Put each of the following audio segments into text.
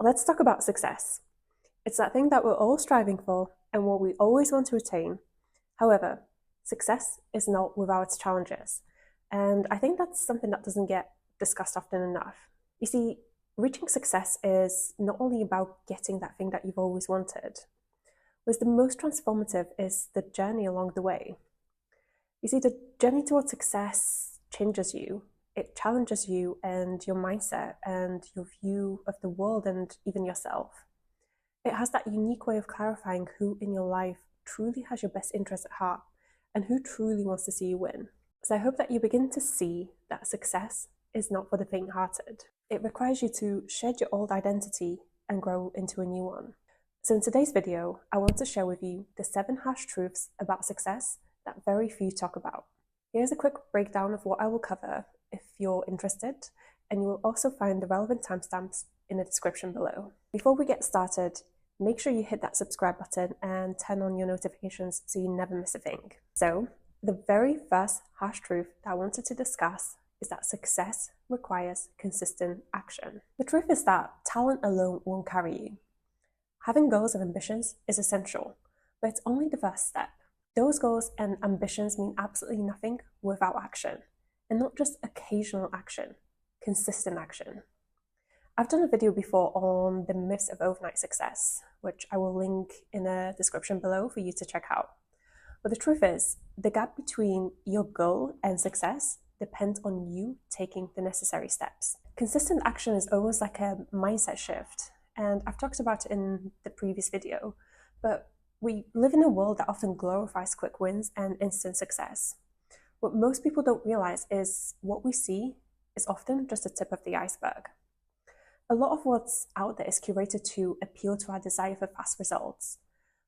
Let's talk about success. It's that thing that we're all striving for and what we always want to attain. However, success is not without its challenges. And I think that's something that doesn't get discussed often enough. You see, reaching success is not only about getting that thing that you've always wanted. What's the most transformative is the journey along the way. You see, the journey towards success changes you. It challenges you and your mindset and your view of the world and even yourself. It has that unique way of clarifying who in your life truly has your best interest at heart and who truly wants to see you win. So I hope that you begin to see that success is not for the faint-hearted. It requires you to shed your old identity and grow into a new one. So in today's video, I want to share with you the 7 harsh truths about success that very few talk about. Here's a quick breakdown of what I will cover if you're interested, and you will also find the relevant timestamps in the description below. Before we get started, make sure you hit that subscribe button and turn on your notifications so you never miss a thing. So, the very first harsh truth that I wanted to discuss is that success requires consistent action. The truth is that talent alone won't carry you. Having goals and ambitions is essential, but it's only the first step. Those goals and ambitions mean absolutely nothing without action, and not just occasional action, consistent action. I've done a video before on the myths of overnight success, which I will link in the description below for you to check out. But the truth is, the gap between your goal and success depends on you taking the necessary steps. Consistent action is almost like a mindset shift, and I've talked about it in the previous video, but we live in a world that often glorifies quick wins and instant success. What most people don't realize is what we see is often just the tip of the iceberg. A lot of what's out there is curated to appeal to our desire for fast results,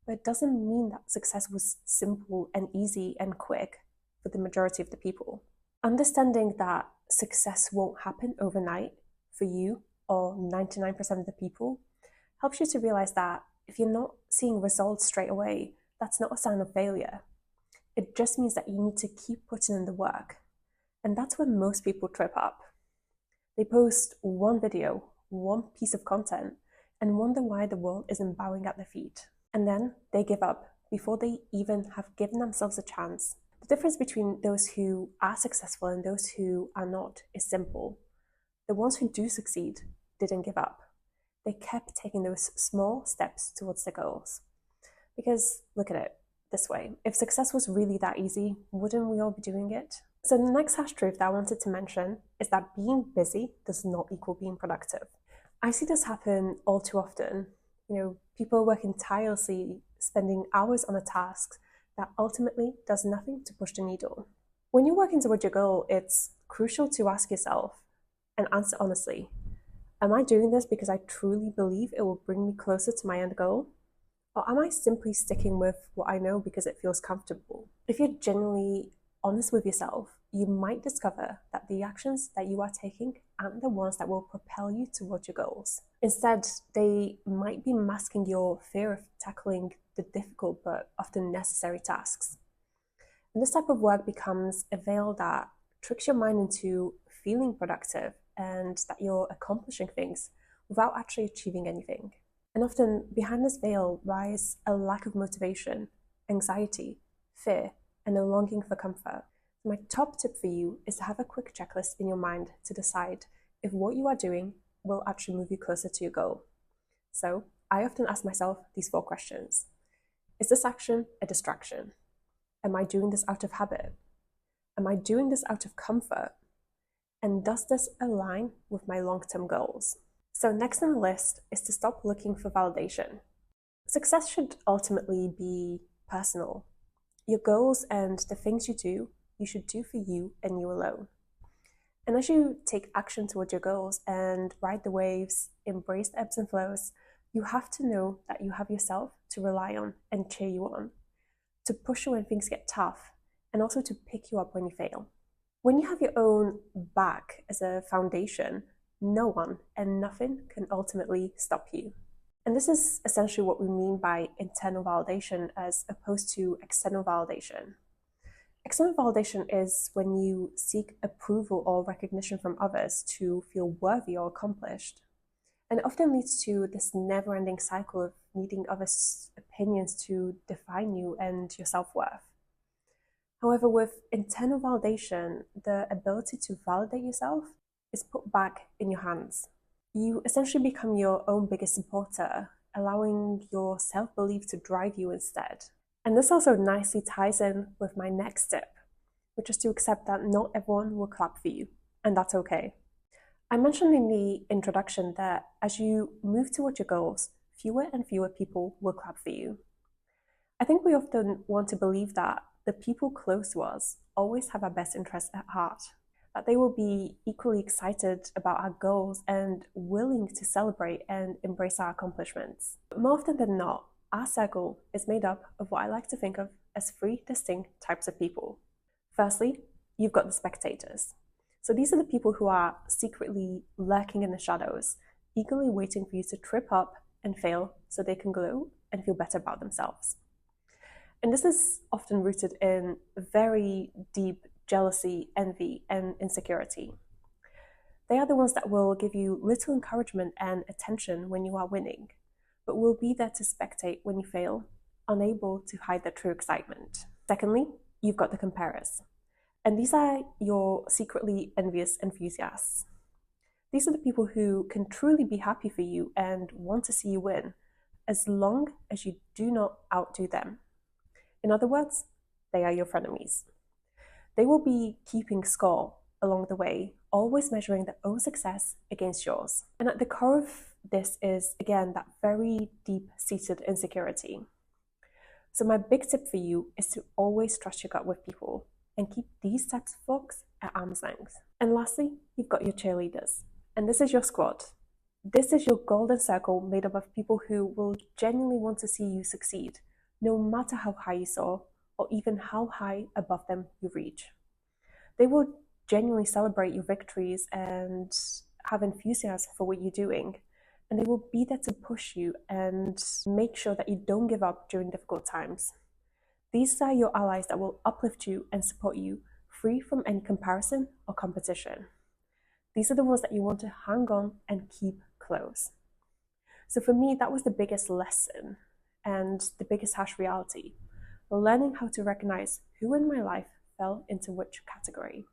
but it doesn't mean that success was simple and easy and quick for the majority of the people. Understanding that success won't happen overnight for you or 99% of the people helps you to realize that if you're not seeing results straight away, that's not a sign of failure. It just means that you need to keep putting in the work. And that's where most people trip up. They post one video, one piece of content, and wonder why the world isn't bowing at their feet. And then they give up before they even have given themselves a chance. The difference between those who are successful and those who are not is simple. The ones who do succeed didn't give up. They kept taking those small steps towards their goals. Because look at it this way, if success was really that easy, wouldn't we all be doing it? So the next harsh truth that I wanted to mention is that being busy does not equal being productive. I see this happen all too often. People are working tirelessly, spending hours on a task that ultimately does nothing to push the needle. When you're working towards your goal, it's crucial to ask yourself and answer honestly, am I doing this because I truly believe it will bring me closer to my end goal? Or am I simply sticking with what I know because it feels comfortable? If you're genuinely honest with yourself, you might discover that the actions that you are taking aren't the ones that will propel you towards your goals. Instead, they might be masking your fear of tackling the difficult but often necessary tasks. And this type of work becomes a veil that tricks your mind into feeling productive and that you're accomplishing things without actually achieving anything. And often behind this veil lies a lack of motivation, anxiety, fear, and a longing for comfort. My top tip for you is to have a quick checklist in your mind to decide if what you are doing will actually move you closer to your goal. So I often ask myself these 4 questions. Is this action a distraction? Am I doing this out of habit? Am I doing this out of comfort? And does this align with my long-term goals? So next on the list is to stop looking for validation. Success should ultimately be personal. Your goals and the things you should do for you and you alone. And as you take action towards your goals and ride the waves, embrace the ebbs and flows, you have to know that you have yourself to rely on and cheer you on, to push you when things get tough, and also to pick you up when you fail. When you have your own back as a foundation, no one and nothing can ultimately stop you. And this is essentially what we mean by internal validation as opposed to external validation. External validation is when you seek approval or recognition from others to feel worthy or accomplished. And it often leads to this never-ending cycle of needing others' opinions to define you and your self-worth. However, with internal validation, the ability to validate yourself is put back in your hands. You essentially become your own biggest supporter, allowing your self-belief to drive you instead. And this also nicely ties in with my next tip, which is to accept that not everyone will clap for you, and that's okay. I mentioned in the introduction that as you move towards your goals, fewer and fewer people will clap for you. I think we often want to believe that the people close to us always have our best interests at heart, that they will be equally excited about our goals and willing to celebrate and embrace our accomplishments. But more often than not, our circle is made up of what I like to think of as three distinct types of people. Firstly, you've got the spectators. So these are the people who are secretly lurking in the shadows, eagerly waiting for you to trip up and fail so they can glow and feel better about themselves. And this is often rooted in very deep jealousy, envy, and insecurity. They are the ones that will give you little encouragement and attention when you are winning, but will be there to spectate when you fail, unable to hide their true excitement. Secondly, you've got the comparers. And these are your secretly envious enthusiasts. These are the people who can truly be happy for you and want to see you win, as long as you do not outdo them. In other words, they are your frenemies. They will be keeping score along the way, always measuring their own success against yours. And at the core of this is, again, that very deep-seated insecurity. So my big tip for you is to always trust your gut with people and keep these types of folks at arm's length. And lastly, you've got your cheerleaders. And this is your squad. This is your golden circle made up of people who will genuinely want to see you succeed, no matter how high you soar or even how high above them you reach. They will genuinely celebrate your victories and have enthusiasm for what you're doing. And they will be there to push you and make sure that you don't give up during difficult times. These are your allies that will uplift you and support you, free from any comparison or competition. These are the ones that you want to hang on and keep close. So for me, that was the biggest lesson and the biggest harsh reality, learning how to recognize who in my life fell into which category.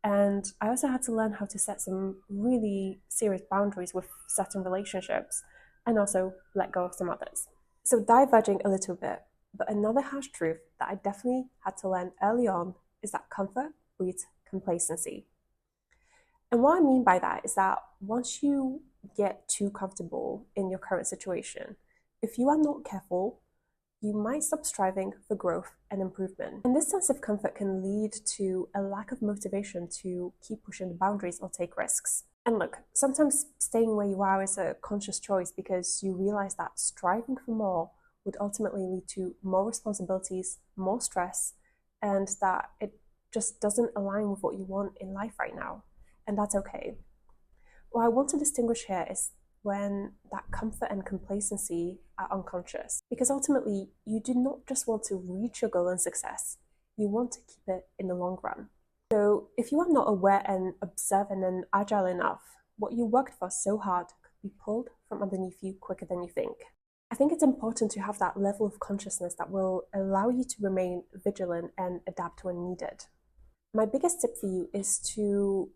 And I also had to learn how to set some really serious boundaries with certain relationships and also let go of some others. So diverging a little bit, but another harsh truth that I definitely had to learn early on is that comfort breeds complacency. And what I mean by that is that once you get too comfortable in your current situation, if you are not careful, you might stop striving for growth and improvement. And this sense of comfort can lead to a lack of motivation to keep pushing the boundaries or take risks. And look, sometimes staying where you are is a conscious choice because you realize that striving for more would ultimately lead to more responsibilities, more stress, and that it just doesn't align with what you want in life right now. And that's okay. What I want to distinguish here is when that comfort and complacency are unconscious, because ultimately you do not just want to reach your goal and success, you want to keep it in the long run. So if you are not aware and observant and agile enough, what you worked for so hard could be pulled from underneath you quicker than you think. I think it's important to have that level of consciousness that will allow you to remain vigilant and adapt when needed. My biggest tip for you is to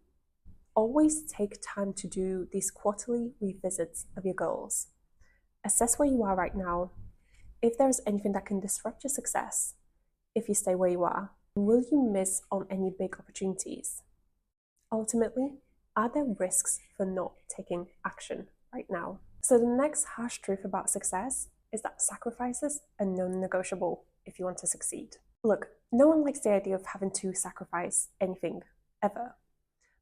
always take time to do these quarterly revisits of your goals. Assess where you are right now, if there is anything that can disrupt your success, if you stay where you are, will you miss on any big opportunities? Ultimately, are there risks for not taking action right now? So the next harsh truth about success is that sacrifices are non-negotiable if you want to succeed. Look, no one likes the idea of having to sacrifice anything, ever.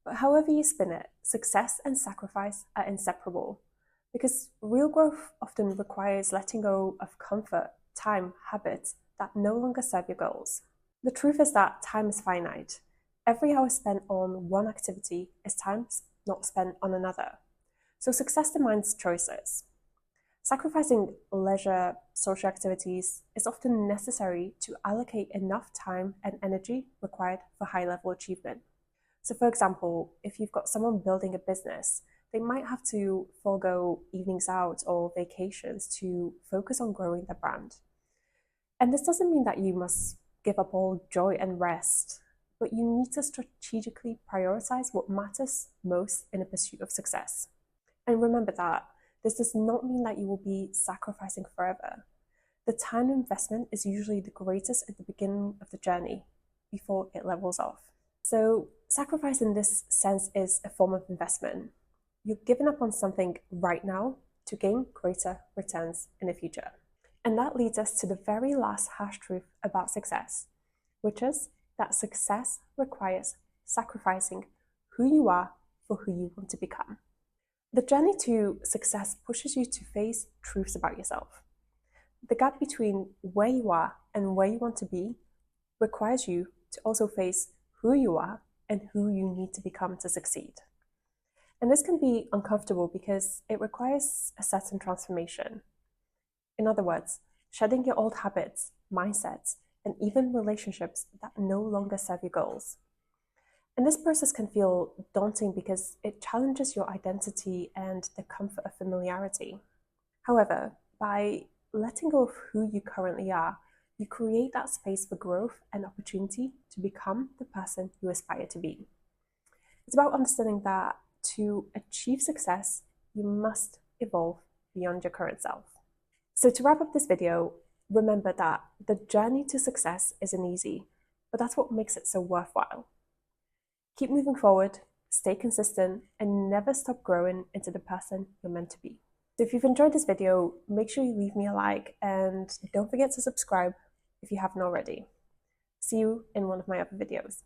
But however you spin it, success and sacrifice are inseparable because real growth often requires letting go of comfort, time, habits that no longer serve your goals. The truth is that time is finite. Every hour spent on one activity is time not spent on another. So success demands choices. Sacrificing leisure, social activities is often necessary to allocate enough time and energy required for high-level achievement. So for example, if you've got someone building a business, They might have to forego evenings out or vacations to focus on growing their brand. And this doesn't mean that you must give up all joy and rest, but you need to strategically prioritize what matters most in the pursuit of success. And remember that this does not mean that you will be sacrificing forever. The time investment is usually the greatest at the beginning of the journey before it levels off. So, sacrifice in this sense is a form of investment. You're giving up on something right now to gain greater returns in the future. And that leads us to the very last harsh truth about success, which is that success requires sacrificing who you are for who you want to become. The journey to success pushes you to face truths about yourself. The gap between where you are and where you want to be requires you to also face who you are and who you need to become to succeed. And this can be uncomfortable because it requires a certain transformation. In other words, shedding your old habits, mindsets, and even relationships that no longer serve your goals. And this process can feel daunting because it challenges your identity and the comfort of familiarity. However, by letting go of who you currently are, you create that space for growth and opportunity to become the person you aspire to be. It's about understanding that to achieve success, you must evolve beyond your current self. So to wrap up this video, remember that the journey to success isn't easy, but that's what makes it so worthwhile. Keep moving forward, stay consistent, and never stop growing into the person you're meant to be. So if you've enjoyed this video, make sure you leave me a like and don't forget to subscribe if you haven't already. See you in one of my other videos.